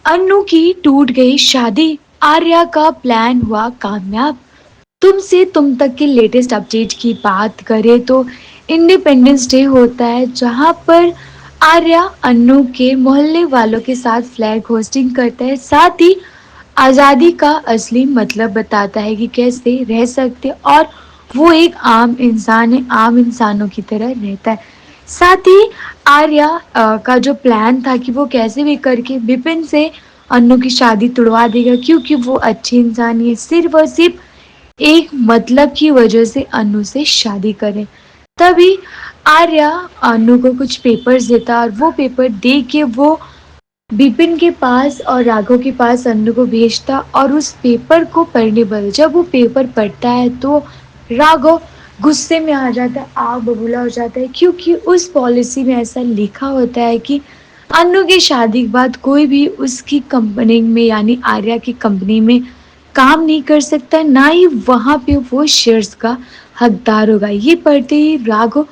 अन्नू की टूट गई शादी, आर्या का प्लान हुआ कामयाब। तुमसे तुम तक के लेटेस्ट अपडेट की बात करें तो इंडिपेंडेंस डे होता है जहां पर आर्या अन्नू के मोहल्ले वालों के साथ फ्लैग होस्टिंग करता है। साथ ही आज़ादी का असली मतलब बताता है कि कैसे रह सकते और वो एक आम इंसान है, आम इंसानों की तरह रहता है। साथ ही आर्या का जो प्लान था कि वो कैसे भी करके विपिन से अन्नू की शादी तुड़वा देगा क्योंकि वो अच्छी इंसान है, सिर्फ और सिर्फ एक मतलब की वजह से अन्नू से शादी करे। तभी आर्या अन्नू को कुछ पेपर्स देता और वो पेपर दे के वो बिपिन के पास और राघव के पास अन्नू को भेजता और उस पेपर को पढ़ने पर जब वो पेपर पढ़ता है तो राघव गुस्से में आ जाता है, आग बबूला हो जाता है क्योंकि उस पॉलिसी में ऐसा लिखा होता है कि अन्नू की शादी के बाद कोई भी उसकी कंपनी में यानी आर्या की कंपनी में काम नहीं कर सकता, ना ही वहां पे वो शेयर्स का हकदार होगा। ये पढ़ते ही राघव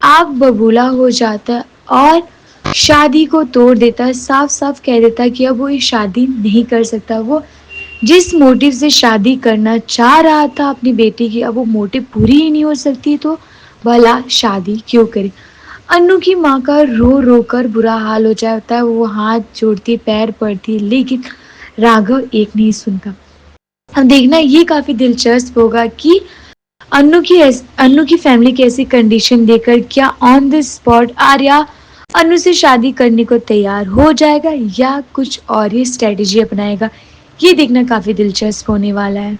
आग बबूला हो जाता है और शादी को तोड़ देता है, साफ साफ कह देता है कि अब वो ये शादी नहीं कर सकता। वो जिस मोटिव से शादी करना चाह रहा था अपनी बेटी की, अब वो मोटिव पूरी ही नहीं हो सकती तो भला शादी क्यों करे। अन्नू की माँ का रो रो कर बुरा हाल हो जाता है, वो हाथ जोड़ती पैर पड़ती है लेकिन राघव एक नहीं सुनता। अब देखना ये काफी दिलचस्प होगा कि अन्नू की फैमिली की ऐसी कंडीशन देकर क्या on the spot Arya Annu से शादी करने को तैयार हो जाएगा या कुछ और ही स्ट्रेटेजी अपनाएगा। ये देखना काफी दिलचस्प होने वाला है।